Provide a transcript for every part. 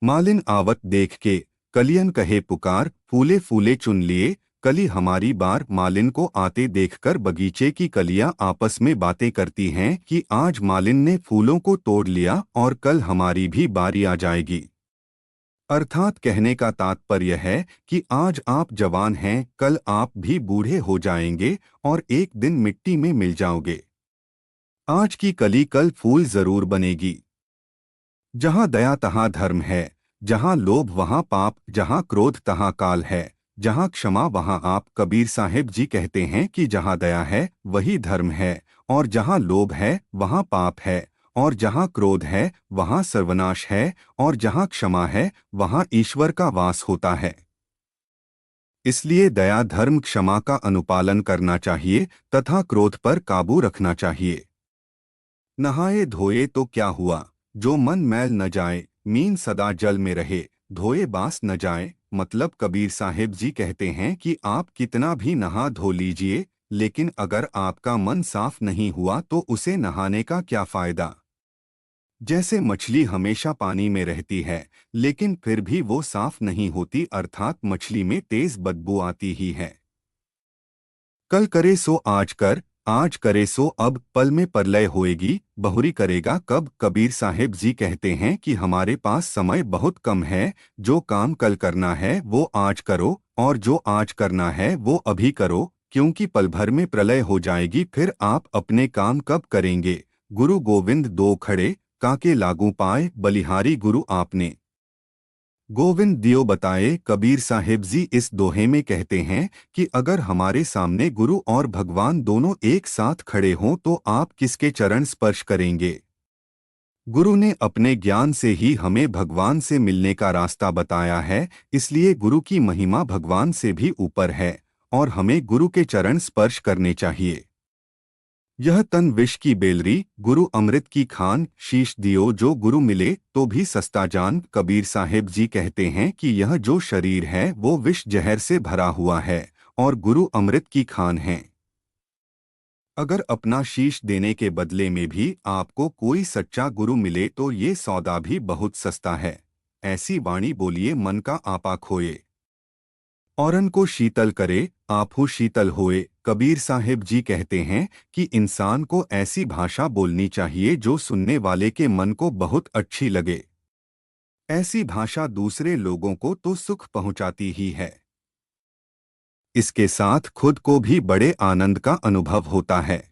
मालिन आवत देख के कलियन कहे पुकार, फूले फूले चुन लिए कली हमारी बार। मालिन को आते देखकर बगीचे की कलियां आपस में बातें करती हैं कि आज मालिन ने फूलों को तोड़ लिया और कल हमारी भी बारी आ जाएगी। अर्थात कहने का तात्पर्य है कि आज आप जवान हैं, कल आप भी बूढ़े हो जाएंगे और एक दिन मिट्टी में मिल जाओगे। आज की कली कल फूल जरूर बनेगी। जहाँ दया तहाँ धर्म है, जहाँ लोभ वहाँ पाप, जहाँ क्रोध तहाँ काल है, जहाँ क्षमा वहाँ आप। कबीर साहिब जी कहते हैं कि जहाँ दया है वही धर्म है, और जहाँ लोभ है वहाँ पाप है, और जहाँ क्रोध है वहाँ सर्वनाश है, और जहाँ क्षमा है वहाँ ईश्वर का वास होता है। इसलिए दया धर्म क्षमा का अनुपालन करना चाहिए तथा क्रोध पर काबू रखना चाहिए। नहाए धोए तो क्या हुआ, जो मन मैल न जाए, मीन सदा जल में रहे, धोए बास न जाए। मतलब कबीर साहिब जी कहते हैं कि आप कितना भी नहा धो लीजिए, लेकिन अगर आपका मन साफ नहीं हुआ तो उसे नहाने का क्या फायदा। जैसे मछली हमेशा पानी में रहती है लेकिन फिर भी वो साफ नहीं होती, अर्थात मछली में तेज बदबू आती ही है। कल करे सो आज कर, आज करे सो अब, पल में परलय होएगी, बहुरी करेगा कब। कबीर साहिब जी कहते हैं कि हमारे पास समय बहुत कम है। जो काम कल करना है वो आज करो, और जो आज करना है वो अभी करो, क्योंकि पल भर में प्रलय हो जाएगी, फिर आप अपने काम कब करेंगे। गुरु गोविंद दो खड़े, काके लागू पाए, बलिहारी गुरु आपने। गोविंद दियो बताए। कबीर साहिब जी इस दोहे में कहते हैं कि अगर हमारे सामने गुरु और भगवान दोनों एक साथ खड़े हों तो आप किसके चरण स्पर्श करेंगे। गुरु ने अपने ज्ञान से ही हमें भगवान से मिलने का रास्ता बताया है, इसलिए गुरु की महिमा भगवान से भी ऊपर है और हमें गुरु के चरण स्पर्श करने चाहिए। यह तन विष की बेलरी, गुरु अमृत की खान, शीश दियो जो गुरु मिले तो भी सस्ता जान। कबीर साहिब जी कहते हैं कि यह जो शरीर है वो विष जहर से भरा हुआ है और गुरु अमृत की खान है। अगर अपना शीश देने के बदले में भी आपको कोई सच्चा गुरु मिले तो ये सौदा भी बहुत सस्ता है। ऐसी वाणी बोलिए मन का आपा खोए, औरन को शीतल करे, आपहु शीतल होए। कबीर साहिब जी कहते हैं कि इंसान को ऐसी भाषा बोलनी चाहिए जो सुनने वाले के मन को बहुत अच्छी लगे। ऐसी भाषा दूसरे लोगों को तो सुख पहुंचाती ही है, इसके साथ खुद को भी बड़े आनंद का अनुभव होता है।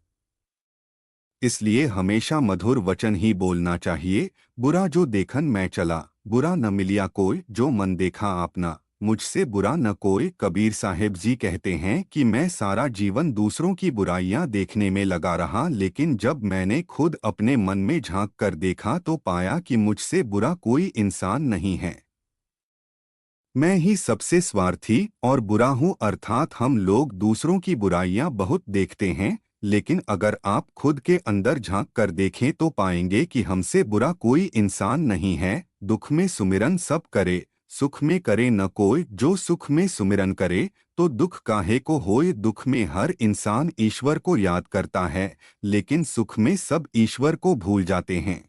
इसलिए हमेशा मधुर वचन ही बोलना चाहिए। बुरा जो देखन मैं चला, बुरा न मिलिया कोई, जो मन देखा आपना, मुझसे बुरा न कोई। कबीर साहिब जी कहते हैं कि मैं सारा जीवन दूसरों की बुराइयां देखने में लगा रहा, लेकिन जब मैंने खुद अपने मन में झांक कर देखा तो पाया कि मुझसे बुरा कोई इंसान नहीं है। मैं ही सबसे स्वार्थी और बुरा हूँ। अर्थात हम लोग दूसरों की बुराइयां बहुत देखते हैं, लेकिन अगर आप खुद के अंदर झांक कर देखें तो पाएंगे कि हमसे बुरा कोई इंसान नहीं है। दुख में सुमिरन सब करे, सुख में करे न कोई, जो सुख में सुमिरन करे तो दुख काहे को होए। दुख में हर इंसान ईश्वर को याद करता है, लेकिन सुख में सब ईश्वर को भूल जाते हैं।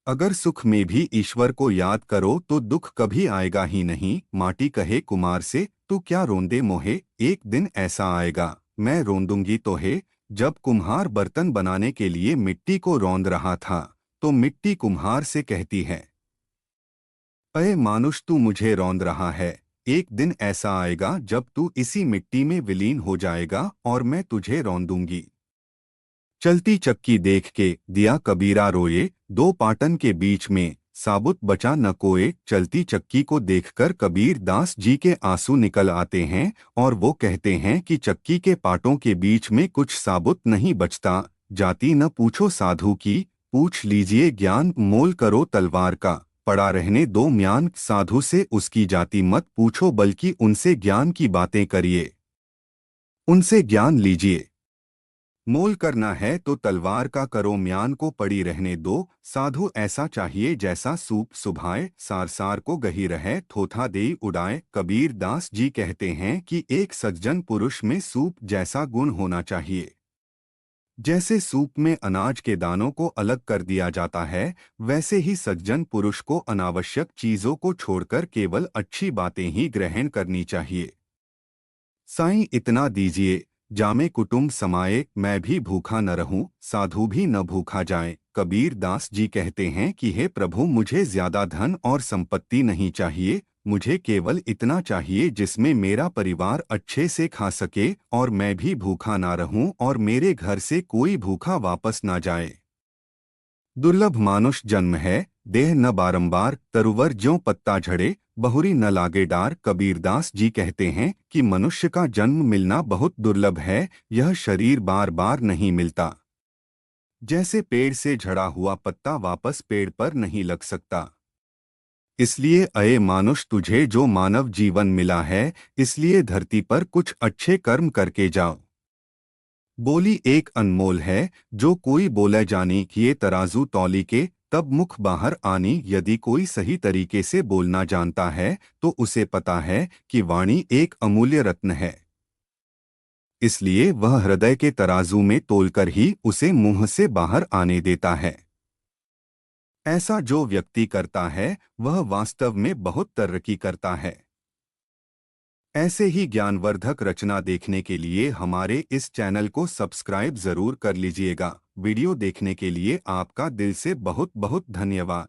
अगर सुख में भी ईश्वर को याद करो तो दुख कभी आएगा ही नहीं। माटी कहे कुमार से, तू क्या रोंदे मोहे, एक दिन ऐसा आएगा मैं रोंदूंगी तो है। जब कुम्हार बर्तन बनाने के लिए मिट्टी को रौंद रहा था तो मिट्टी कुम्हार से कहती है, अये मानुष तू मुझे रौंद रहा है, एक दिन ऐसा आएगा जब तू इसी मिट्टी में विलीन हो जाएगा और मैं तुझे रौंदूंगी। चलती चक्की देख के दिया कबीरा रोए, दो पाटन के बीच में साबुत बचा न कोए। चलती चक्की को देखकर कबीर दास जी के आंसू निकल आते हैं और वो कहते हैं कि चक्की के पाटों के बीच में कुछ साबुत नहीं बचता। जाति न पूछो साधु की, पूछ लीजिए ज्ञान, मोल करो तलवार का, पड़ा रहने दो म्यान। साधु से उसकी जाति मत पूछो बल्कि उनसे ज्ञान की बातें करिए, उनसे ज्ञान लीजिए। मोल करना है तो तलवार का करो, म्यान को पड़ी रहने दो। साधु ऐसा चाहिए जैसा सूप सुभाए, सार सार को गही रहे, थोथा देई उड़ाए। कबीर दास जी कहते हैं कि एक सज्जन पुरुष में सूप जैसा गुण होना चाहिए। जैसे सूप में अनाज के दानों को अलग कर दिया जाता है, वैसे ही सज्जन पुरुष को अनावश्यक चीजों को छोड़कर केवल अच्छी बातें ही ग्रहण करनी चाहिए। साईं इतना दीजिए, जामे कुटुंब समाये, मैं भी भूखा न रहूं, साधु भी न भूखा जाए। कबीर दास जी कहते हैं कि हे प्रभु, मुझे ज्यादा धन और संपत्ति नहीं चाहिए, मुझे केवल इतना चाहिए जिसमें मेरा परिवार अच्छे से खा सके और मैं भी भूखा ना रहूं और मेरे घर से कोई भूखा वापस ना जाए। दुर्लभ मानुष जन्म है, देह न बारंबार, तरुवर ज्यों पत्ता झड़े, बहुरी न लागे डार। कबीरदास जी कहते हैं कि मनुष्य का जन्म मिलना बहुत दुर्लभ है, यह शरीर बार बार नहीं मिलता। जैसे पेड़ से झड़ा हुआ पत्ता वापस पेड़ पर नहीं लग सकता। इसलिए अये मानुष, तुझे जो मानव जीवन मिला है, इसलिए धरती पर कुछ अच्छे कर्म करके जाओ। बोली एक अनमोल है, जो कोई बोले जानी, किए तराजू तौली के, तब मुख बाहर आनी। यदि कोई सही तरीके से बोलना जानता है तो उसे पता है कि वाणी एक अमूल्य रत्न है, इसलिए वह हृदय के तराजू में तोलकर ही उसे मुंह से बाहर आने देता है। ऐसा जो व्यक्ति करता है वह वास्तव में बहुत तरक्की करता है। ऐसे ही ज्ञानवर्धक रचना देखने के लिए हमारे इस चैनल को सब्सक्राइब जरूर कर लीजिएगा। वीडियो देखने के लिए आपका दिल से बहुत बहुत धन्यवाद।